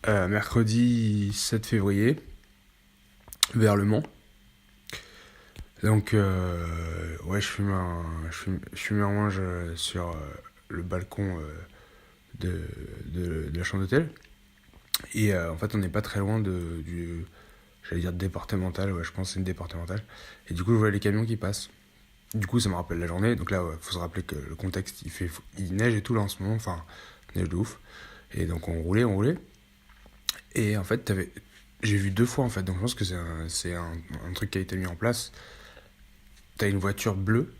Mercredi 7 février, vers Le Mans. Donc, ouais, je fume un linge sur le balcon de, de la chambre d'hôtel. Et en fait, on n'est pas très loin du, j'allais dire départemental, ouais, je pense que c'est une départementale. Et du coup, je vois les camions qui passent. Du coup, ça me rappelle la journée. Donc là, ouais, faut se rappeler que le contexte, il neige et tout là en ce moment, enfin, neige de ouf. Et donc, on roulait, on roulait. Et en fait, j'ai vu deux fois en fait, donc je pense que c'est un truc qui a été mis en place. T'as une voiture bleue,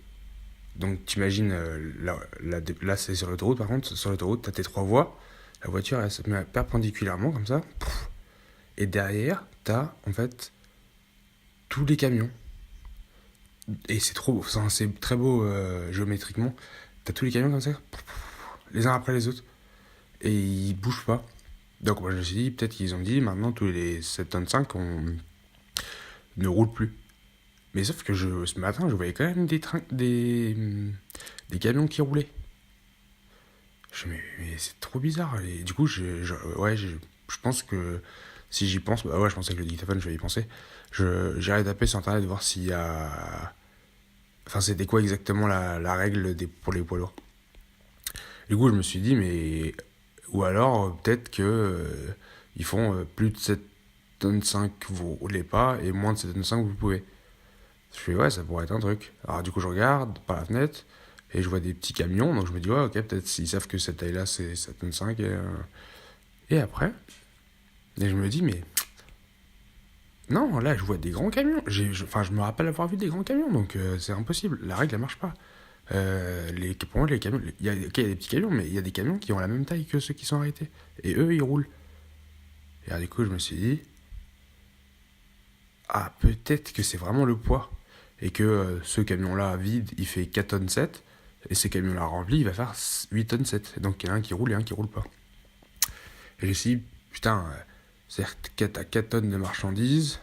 donc t'imagines, là c'est sur l'autoroute par contre, sur l'autoroute t'as tes trois voies, la voiture elle se met perpendiculairement comme ça, et derrière t'as en fait tous les camions. Et c'est trop beau, enfin, c'est très beau géométriquement. T'as tous les camions comme ça, les uns après les autres, et ils bougent pas. Donc moi je me suis dit, peut-être qu'ils ont dit maintenant tous les 7 tonnes 5 on ne roule plus. Mais sauf que ce matin, je voyais quand même des camions qui roulaient. Mais c'est trop bizarre. Et du coup, ouais, je pense que si j'y pense, bah ouais, je pensais que le dictaphone, je vais y penser. J'irai taper sur internet voir s'il y a. Enfin, c'était quoi exactement la règle pour les poids lourds. Du coup, je me suis dit, mais. Ou alors, peut-être que. Ils font plus de 7 tonnes 5 vous roulez pas, et moins de 7 tonnes 5 vous pouvez. Je fais ouais, ça pourrait être un truc. Alors du coup, je regarde par la fenêtre et je vois des petits camions. Donc je me dis ouais, ok, peut-être s'ils savent que cette taille-là c'est 7 tonnes 5. Et après, et je me dis mais non, là je vois des grands camions. Enfin, je me rappelle avoir vu des grands camions, donc c'est impossible. La règle elle marche pas. Pour moi, les camions, ok, il y a des petits camions, mais il y a des camions qui ont la même taille que ceux qui sont arrêtés. Et eux, ils roulent. Et alors, du coup, je me suis dit, ah, peut-être que c'est vraiment le poids. Et que ce camion-là vide, il fait 4 tonnes 7. Et ce camion-là rempli, il va faire 8 tonnes 7. Et donc il y en a un qui roule et un qui roule pas. Et j'ai dit, putain, c'est-à-dire que t'as 4 tonnes de marchandises.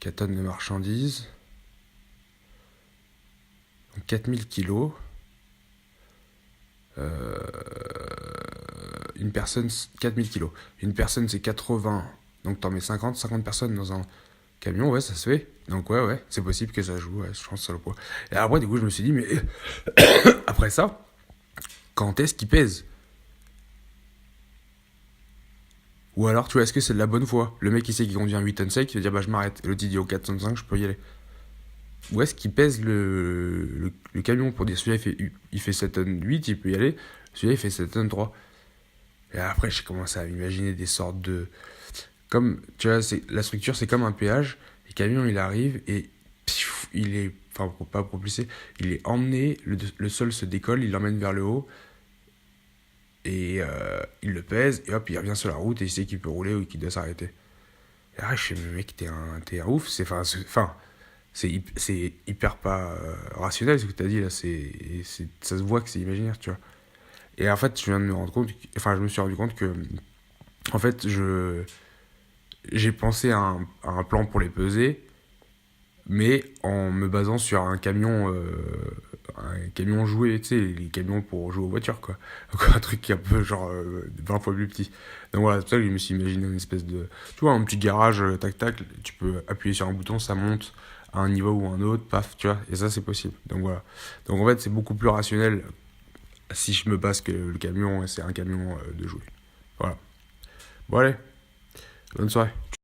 4 tonnes de marchandises. Donc 4000 kilos. Une personne, 4000 kilos. Une personne, c'est 80. Donc t'en mets 50 personnes dans un camion, ouais, ça se fait. Donc ouais, c'est possible que ça joue, ouais, je pense que c'est le poids. Et après, du coup, je me suis dit, mais après ça, quand est-ce qu'il pèse? Ou alors, tu vois, est-ce que c'est de la bonne foi? Le mec, il sait qu'il conduit un 8 tonnes sec, il va dire, bah je m'arrête. Et l'autre, il dit, au 4 tonnes 5, je peux y aller. Ou est-ce qu'il pèse le camion pour dire, celui-là, il fait 7 tonnes 8, il peut y aller. Celui-là, il fait 7 tonnes 3. Et après, j'ai commencé à imaginer des sortes de... Comme, tu vois, la structure, c'est comme un péage. Le camion, il arrive et il est, enfin, pas propulsé, il est emmené, le sol se décolle, il l'emmène vers le haut et il le pèse et hop, il revient sur la route et il sait qu'il peut rouler ou qu'il doit s'arrêter. Et là, je fais, mais mec, t'es un ouf. C'est hyper pas rationnel ce que t'as dit là. Ça se voit que c'est imaginaire, tu vois. Et en fait, je viens de me rendre compte, enfin, je me suis rendu compte que, en fait, j'ai pensé à un plan pour les peser, mais en me basant sur un camion joué, tu sais, les camions pour jouer aux voitures, quoi. Donc un truc qui est un peu genre 20 fois plus petit. Donc voilà, c'est pour ça que je me suis imaginé une espèce de, tu vois, un petit garage, tac tac, tu peux appuyer sur un bouton, ça monte à un niveau ou un autre, paf, tu vois, et ça c'est possible. Donc voilà. Donc en fait, c'est beaucoup plus rationnel si je me base que le camion, c'est un camion de jouet. Voilà. Bon allez, bonne soirée.